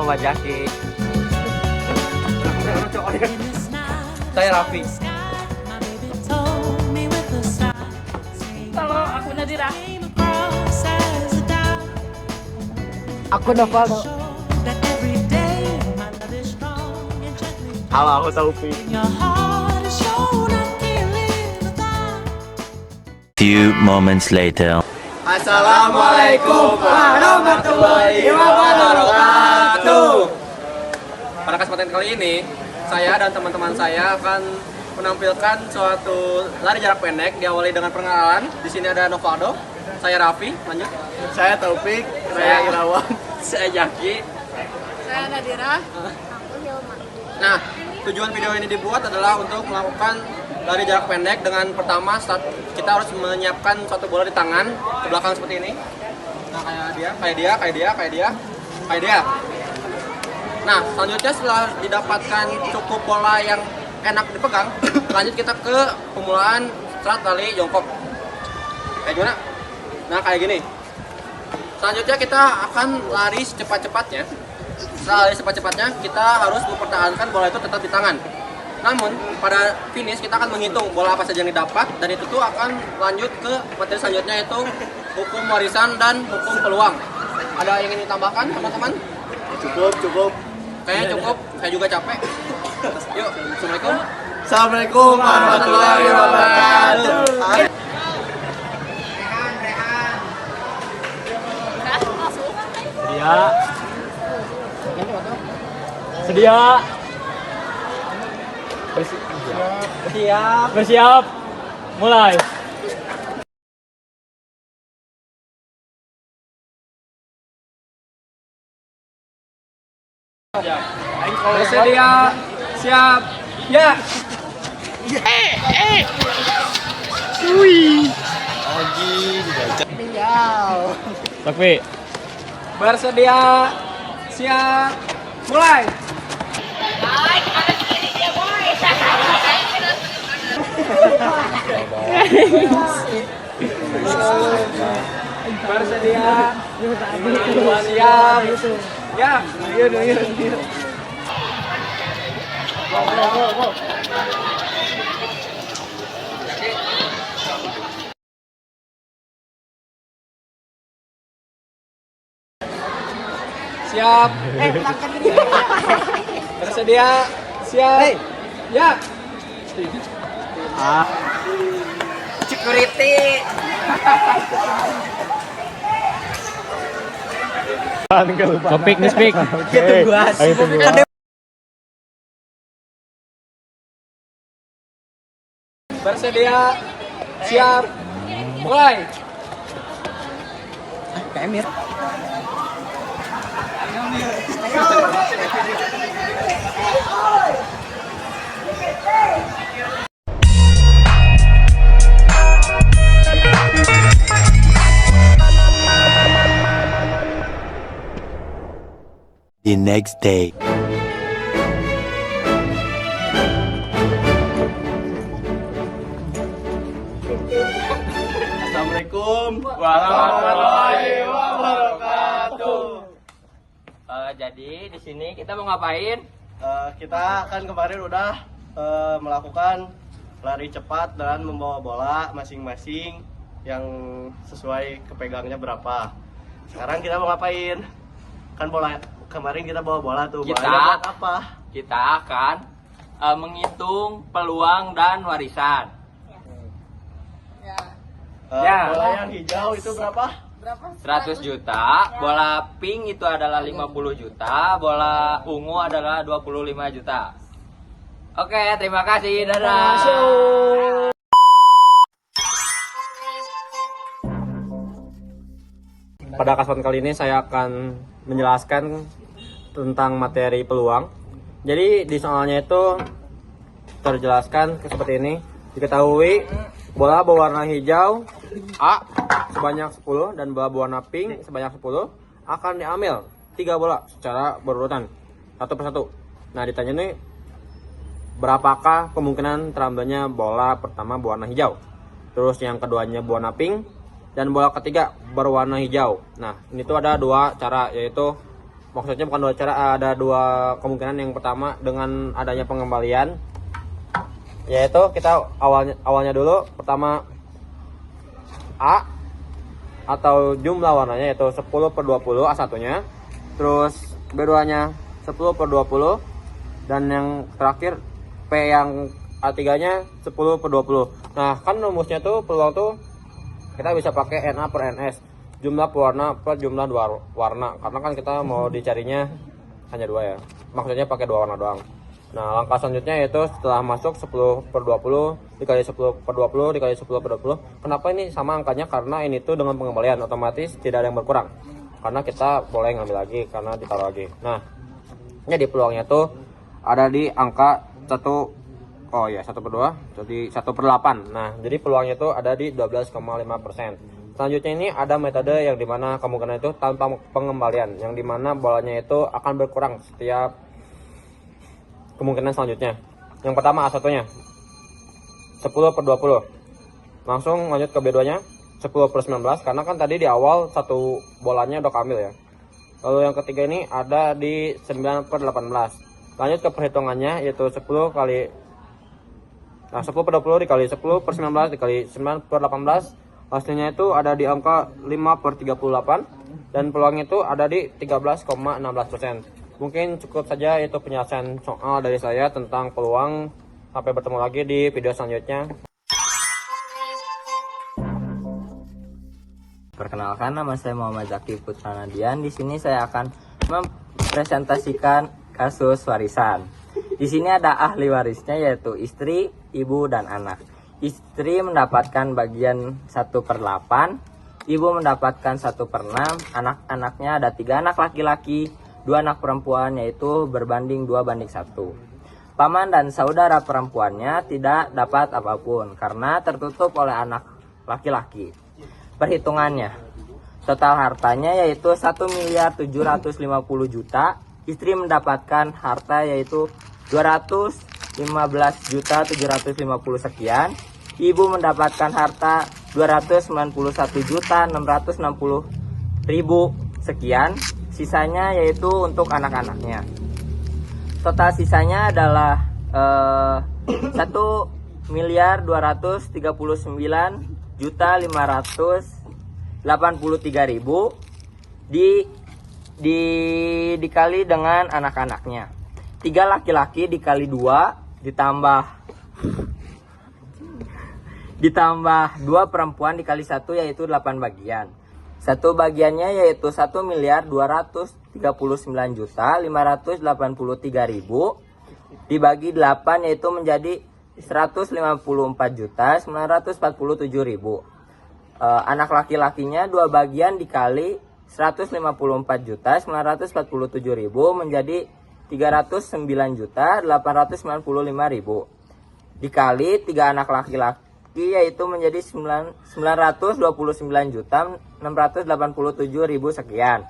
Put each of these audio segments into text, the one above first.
Muhammad Jaki. Saya Raffi. Halo, aku Nadira. Aku Novaldo. Halo, aku Taufik. Few moments later. Assalamualaikum warahmatullahi wabarakatuh. Pada kesempatan kali ini, saya dan teman-teman saya akan menampilkan suatu lari jarak pendek diawali dengan perkenalan. Di sini ada Novaldo, saya Raffi, lanjut. Saya Taufik, saya Irawan, saya Jaki, Saya Nadira. Nah, tujuan video ini dibuat adalah untuk melakukan lari jarak pendek dengan pertama kita harus menyiapkan suatu bola di tangan ke belakang seperti ini. Nah, kayak dia. Nah, selanjutnya setelah didapatkan cukup bola yang enak dipegang, lanjut kita ke pemulaan start lari jongkok. Kayak gimana? Nah, kayak gini. Selanjutnya kita akan lari secepat-cepatnya. Setelah lari secepat-cepatnya, kita harus mempertahankan bola itu tetap di tangan. Namun, pada finish kita akan menghitung bola apa saja yang didapat, dan itu tuh akan lanjut ke materi selanjutnya, yaitu hukum warisan dan hukum peluang. Ada yang ingin ditambahkan, teman-teman? Cukup. Kayaknya cukup, saya juga capek. Yuk, Assalamualaikum. Assalamualaikum warahmatullahi wabarakatuh. Sedia. Bersiap. Mulai. Bersedia, siap, ya. Takfi. Bersedia, siap, mulai. Bersedia, siap, ya. Siap. Bersedia, siap, ya. Security. Topik nih speak. Ayo tunggu. Bersedia, siap, mulai. The next day. Assalamualaikum Warahmatullahi wabarakatuh. Jadi di sini kita mau ngapain? Kita kan kemarin udah melakukan lari cepat dan membawa bola masing-masing yang sesuai kepegangnya berapa. Sekarang kita mau ngapain? Kan bola kemarin kita bawa bola tuh. Bolanya buat apa? Kita akan menghitung peluang dan warisan. Bola yang hijau itu berapa? 100 juta, bola pink itu adalah 50 juta, bola ungu adalah 25 juta. Oke, terima kasih. Dadah. Pada kesempatan kali ini saya akan menjelaskan tentang materi peluang. Jadi di soalnya itu terjelaskan seperti ini. Diketahui bola berwarna hijau A sebanyak 10 dan bola berwarna pink sebanyak 10 akan diambil 3 bola secara berurutan satu persatu. Nah, ditanya nih berapakah kemungkinan terambilnya bola pertama berwarna hijau, terus yang keduanya berwarna pink, dan bola ketiga berwarna hijau. Nah, ini tuh ada dua cara, yaitu Maksudnya bukan dua cara, ada dua kemungkinan. Yang pertama dengan adanya pengembalian, yaitu kita awalnya dulu pertama A atau jumlah warnanya yaitu 10/20 A1-nya, terus B2-nya 10/20, dan yang terakhir P yang A3-nya 10/20. Nah, kan rumusnya tuh peluang tuh kita bisa pakai NA per NS, jumlah pewarna per jumlah dua warna, karena kan kita mau dicarinya hanya dua ya, maksudnya pakai dua warna doang. Nah, langkah selanjutnya yaitu setelah masuk 10/20 dikali 10/20 dikali 10/20. Kenapa ini sama angkanya? Karena ini tuh dengan pengembalian otomatis tidak ada yang berkurang, karena kita boleh ngambil lagi karena ditaruh lagi. Nah, jadi peluangnya tuh ada di angka 1/2, jadi 1/8. Nah, jadi peluangnya itu ada di 12,5%. Selanjutnya ini ada metode yang dimana kemungkinan itu tanpa pengembalian, yang dimana bolanya itu akan berkurang setiap kemungkinan selanjutnya. Yang pertama A1-nya 10/20. Langsung lanjut ke B2-nya 10/19, karena kan tadi di awal satu bolanya udah kamil ya. Lalu yang ketiga ini ada di 9/18. Lanjut ke perhitungannya yaitu 10/20 dikali 10/19 dikali 9/18, hasilnya itu ada di angka 5/38, dan peluangnya itu ada di 13,16%. Mungkin cukup saja itu penjelasan soal dari saya tentang peluang. Sampai bertemu lagi di video selanjutnya. Perkenalkan, nama saya Muhammad Zaki Putra Nadian. Di sini saya akan mempresentasikan kasus warisan. Di sini ada ahli warisnya yaitu istri, ibu, dan anak. Istri mendapatkan bagian 1/8, ibu mendapatkan 1/6, anak-anaknya ada 3 anak laki-laki, 2 anak perempuan, yaitu berbanding 2:1. Paman dan saudara perempuannya tidak dapat apapun karena tertutup oleh anak laki-laki. Perhitungannya, total hartanya yaitu 1.750.000.000. Istri mendapatkan harta yaitu 215.750.000 sekian. Ibu mendapatkan harta 291.660.000 sekian. Sisanya yaitu untuk anak-anaknya. Total sisanya adalah 1.239.583.000 dikali dengan anak-anaknya. 3 laki-laki dikali 2 ditambah 2 perempuan dikali 1 yaitu 8 bagian. Satu bagiannya yaitu 1.239.583.000 dibagi 8 yaitu menjadi 154.947.000. Anak laki-lakinya 2 bagian dikali 154.947.000 menjadi 309.895.000 dikali 3 anak laki-laki yaitu menjadi 929.687.000 sekian.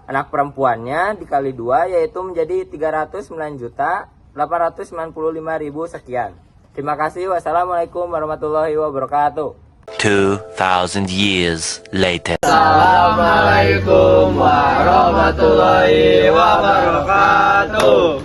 Anak perempuannya dikali 2 yaitu menjadi 309.895.000 sekian. Terima kasih. Wassalamualaikum warahmatullahi wabarakatuh. 2,000 years later. Assalamualaikum warahmatullahi wabarakatuh.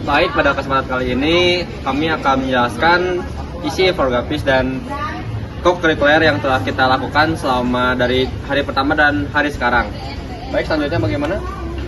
Baik, pada kesempatan kali ini kami akan menjelaskan isi infografis dan co-curricular yang telah kita lakukan selama dari hari pertama dan hari sekarang. Baik, selanjutnya bagaimana?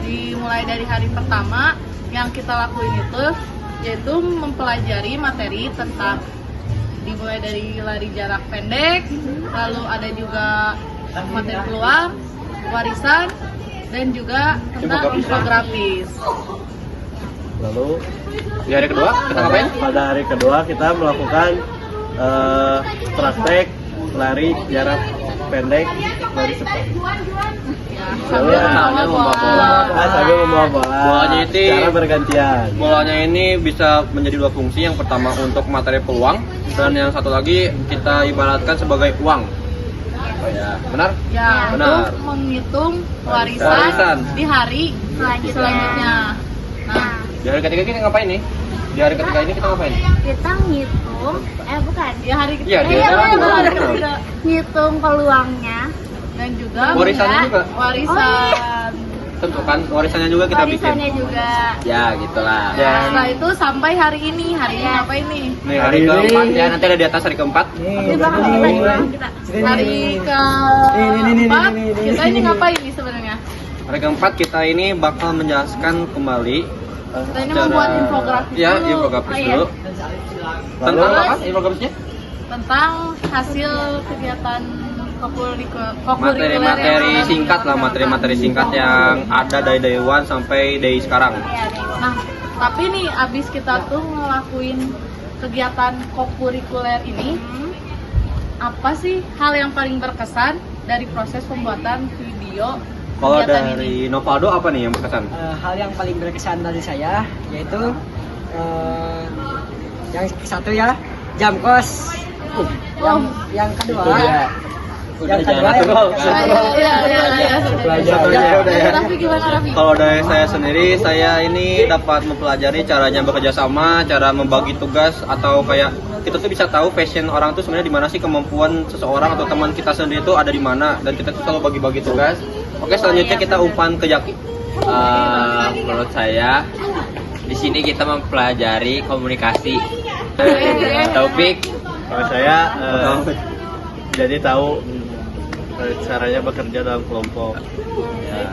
Dimulai dari hari pertama yang kita lakuin itu yaitu mempelajari materi tentang dimulai dari lari jarak pendek, lalu ada juga materi peluang, warisan, dan juga tentang infografis. Lalu Di hari kedua kita ngapain? pada hari kedua kita melakukan praktek lari jarak pendek dari cepat. Sambil membawa bola. Sambil membawa bola. Bolanya itu Cara bergantian. Bolanya ini bisa menjadi 2 fungsi. Yang pertama untuk materi peluang, dan yang satu lagi kita ibaratkan sebagai uang. Oh ya, benar? Ya, Benar. untuk menghitung Warisan. warisan di hari selanjutnya. Nah, Di hari ketiga kita ngapain nih? Di hari ketiga ini kita ngapain? Kita ngitung, bukan, di hari Iya, ketiga di hari ngitung peluangnya dan juga Warisannya juga? warisan. Tentu kan warisannya juga kita bikin. Warisannya juga. Ya gitulah. Setelah itu sampai hari ini ngapain nih? Nih hari keempat ya, nanti ada di atas hari keempat. Di belakang kita, di belakang kita. Hari keempat kita ini ngapain nih sebenarnya? Hari keempat kita ini bakal menjelaskan kembali Kita ini membuat infografis ya, dulu. infografis Oh, iya. dulu. Tentang apa infografisnya? Tentang hasil kegiatan Materi-materi singkat lah, materi-materi singkat yang ada dari day one sampai day sekarang. Nah, tapi nih abis kita tuh ngelakuin kegiatan kokurikuler ini, apa sih hal yang paling berkesan dari proses pembuatan video Kalau kegiatan ini? dari Novaldo apa nih yang berkesan? Hal yang paling berkesan dari saya yaitu yang satu ya jam kos. Yang kedua yang kedua Raffi gimana Raffi? Kalau dari saya sendiri, saya ini dapat mempelajari caranya bekerja sama, cara membagi tugas, atau kayak kita tuh bisa tahu passion orang tuh sebenarnya di mana sih, kemampuan seseorang atau teman kita sendiri tuh ada di mana, dan kita tuh selalu bagi-bagi tugas. Oke, selanjutnya kita umpan ke Jaki. Menurut saya di sini kita mempelajari komunikasi. Taufik. Kalau saya jadi tahu caranya bekerja dalam kelompok. Ya,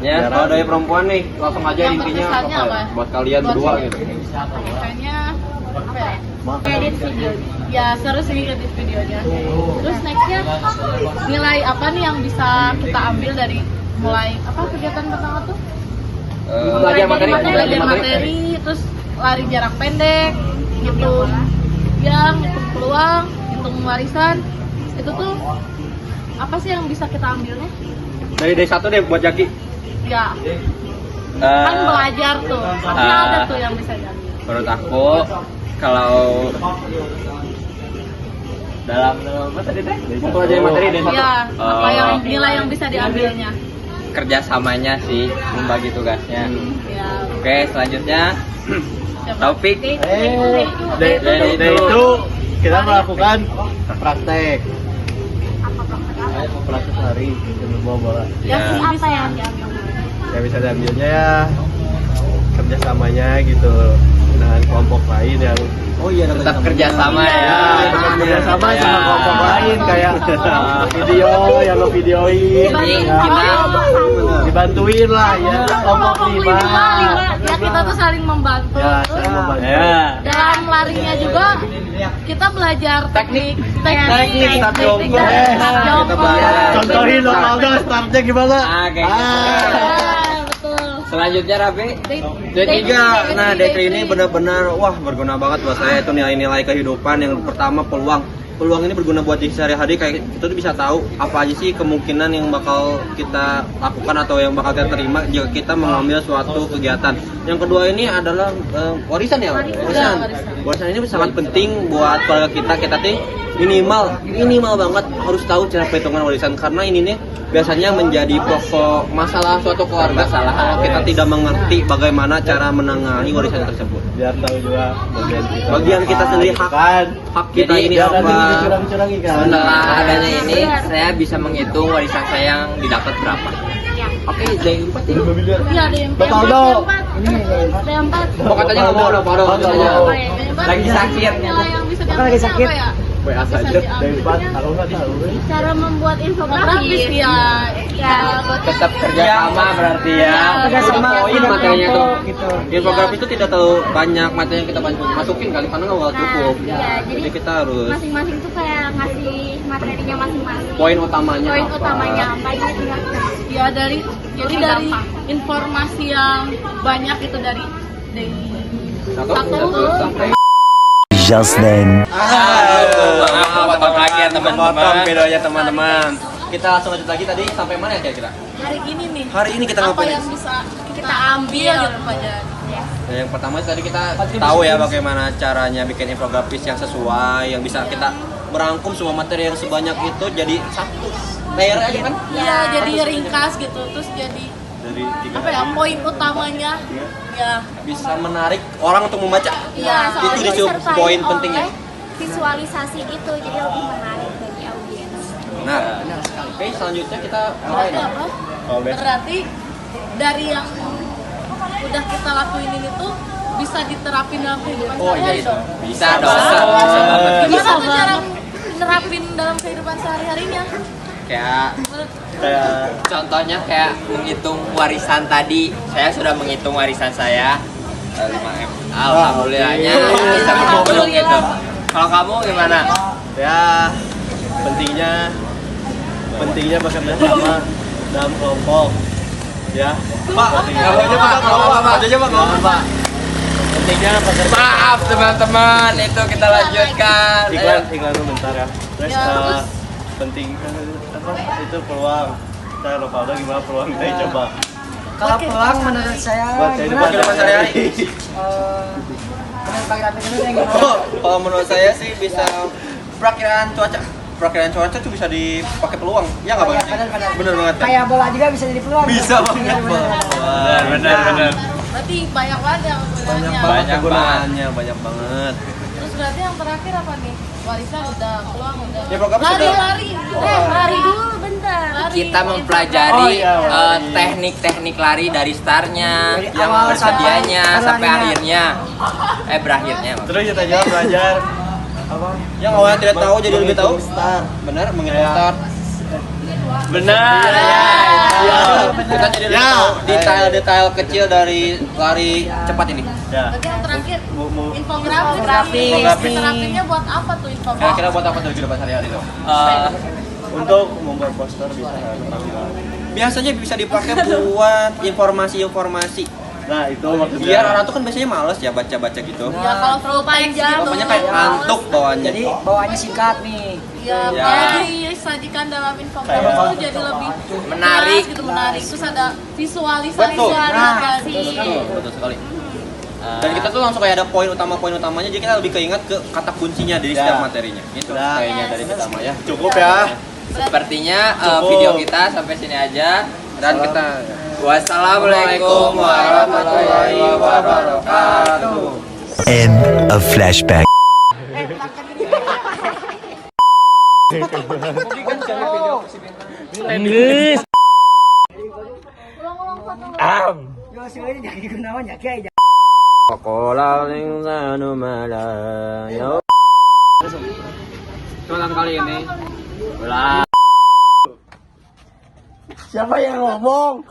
Ya, kalau dari perempuan nih, langsung aja Yang intinya berkesannya apa? apa? Buat kalian Buat berdua saya. gitu. Kayaknya apa ya? Edit video. Ya seru sih edit videonya. Terus nextnya nilai apa nih yang bisa kita ambil dari mulai apa kegiatan pertama tuh? Belajar materi, Belajar materi, terus lari jarak pendek, hitung peluang, hitung warisan. Itu tuh apa sih yang bisa kita ambilnya? Dari day 1 deh buat Jaki. Ya, kan belajar tuh. Pasti ada tuh yang bisa diambil. Menurut aku kalau dalam apa tadi teh? Mempelajari materi day 1. Ya, apa yang nilai yang bisa diambilnya? Kerjasamanya sih, membagi tugasnya. Ya, Oke, selanjutnya siapa? Taufik. Dari itu kita melakukan praktek. Praktek lari sambil bawa bola. Ya, sih Apa bisa yang diambil. Ya bisa diambilnya ya kerjasamanya gitu dengan kelompok lain yang Tetap kerjasama ya. tetap kerjasama sama kelompok lain kayak video yang ngevideoin Ini ya. kita Dibantuin lah ya kelompok lima. Ya kita tuh saling membantu. Ya, Terus saling membantu. ya. dalam larinya juga kita belajar teknik start jongkok. start jongkok. Kita belajar. Contohin Ronaldo startnya gimana? Kayak gitu. Ah, betul. Selanjutnya Rafi. D3. Nah, D3 ini benar-benar wah berguna banget buat saya. Itu nilai-nilai kehidupan. Yang pertama peluang. Peluang ini berguna buat di sehari-hari, kayak kita tuh bisa tahu apa aja sih kemungkinan yang bakal kita lakukan atau yang bakal kita terima jika kita mengambil suatu kegiatan. Yang kedua ini adalah warisan ya. Warisan ini sangat penting buat keluarga kita. Kita tuh minimal banget harus tahu cara perhitungan warisan, karena ini nih biasanya menjadi pokok masalah suatu keluarga kalau kita tidak mengerti bagaimana cara menangani warisan tersebut. Biar tahu juga Bagian kita sendiri, hak kita ini biar nanti apa. dicurangi kan. Setelah adanya ini, saya bisa menghitung warisan saya yang didapat berapa. Oke, dari 4 ini. Iya, ada yang Ronaldo. Ada empat. Oh, katanya nggak mau dong, Lagi sakit. Yang bisa diambil lagi sakit. apa ya? WA Bisa saja. diambil. Dari 4 kalau nggak tahu. Cara membuat Infografis infografis. ya. Ya. Tetap kerjasama berarti ya. Kerjasama Poin dengan materinya tuh. kelompok gitu. Infografis itu tidak terlalu banyak materi yang kita masukin kali, karena nggak bakal cukup. Ya, Jadi kita harus masing-masing tuh kayak ngasih materinya masing-masing. poin utamanya Poin apa. utamanya apa aja tinggal. Ya jadi dari informasi yang banyak itu dari Satu sampai Just then. Potong lagi ya potong teman-teman. videonya teman-teman. Kita langsung lanjut lagi, tadi sampai mana ya kira-kira? hari ini nih. Hari ini kita Apa ngapain? yang bisa kita ambil gitu pelajaran. Nah, yang pertama tadi kita tahu ya bagaimana caranya bikin infografis yang sesuai, yang bisa kita merangkum semua materi yang sebanyak itu jadi satu layer aja kan? Iya, jadi ringkas gitu. Terus jadi Dari tiga apa ya? Poin utamanya ya. bisa menarik orang untuk membaca. Iya, itu Soalnya di disertai poin oleh pentingnya. Visualisasi itu jadi lebih menarik bagi audiens. Benar. Benar sekali. Oke, selanjutnya kita Berarti apa? Oh, Berarti dari yang udah kita lakuin ini tuh bisa diterapin dalam kehidupan sehari-hari dong. Bisa dong. Gimana tuh cara nerapin dalam kehidupan sehari-harinya? Kayak Kayak contohnya kayak menghitung warisan tadi. Saya sudah menghitung warisan saya 5M. Alhamdulillahnya bisa menghitung gitu. Kalau kamu gimana? ya pentingnya bekerja sama dalam kelompok. Ya. Pak, Pak. Pentingnya bekerja. Maaf teman-teman, itu kita lanjutkan. Iklan dulu bentar ya. Terus Ya, terus? penting apa itu peluang. Saya lupa udah gimana peluang kita coba. Kalau peluang menurut saya Buat gimana? kehidupan sehari-hari. Menurut Bang Rafi dulu yang gimana? Kalau menurut saya sih bisa perakiraan cuaca tuh bisa dipakai peluang. Ya nggak Bang? Benar. Bener banget kan? Kayak bola juga bisa jadi peluang. Bisa Iya, banget, Bang. Benar. Berarti banyak banget yang gunanya. Banyak kegunaannya, banyak banget. Terus berarti yang terakhir apa nih? Warisan udah, peluang udah. Ya, programnya sudah. Lari. Lari dulu bentar. Lari. Kita mempelajari Oh, iya, teknik-teknik lari dari startnya, Dari yang awal bersedianya sampai sampai larinya. akhirnya, berakhirnya. Terus kita juga belajar apa? Yang awalnya tidak tahu jadi lebih tahu. Start. Benar, menghitung Ya. start. Benar. Ya. Kita jadi lebih Ya. tahu detail-detail kecil dari lari cepat ini. Ya. Berarti yang terakhir Mau infografis. Infografis. Terapinnya buat apa tuh infografis? Kira-kira buat apa tuh kehidupan sehari-hari tuh? untuk membuat poster bisa Biasanya bisa dipakai buat informasi-informasi. Nah, itu maksudnya. Biar orang tuh kan biasanya males ya baca-baca gitu. Ya kalau terlalu panjang Pokoknya kayak ngantuk bawaannya. Jadi bawaannya singkat nih. ya, Ya. kalau disajikan dalam infografis Kayak- itu jadi lebih Menarik. jelas gitu, menarik. Terus ada visualisasi. Betul. Nah, Betul sekali. Dan kita tuh langsung kayak ada poin utamanya, jadi kita lebih keinget ke kata kuncinya dari Ya. setiap materinya. Itu Nah. kayaknya dari kita mah ya. Cukup ya. Sepertinya Cukup. video kita sampai sini aja. Dan kita Wassalamualaikum warahmatullahi wabarakatuh. End of flashback. Yo sini jadi gunawan ya kayak Sekolah insanu mala ya. Kesempatan kali ini siapa yang ngomong?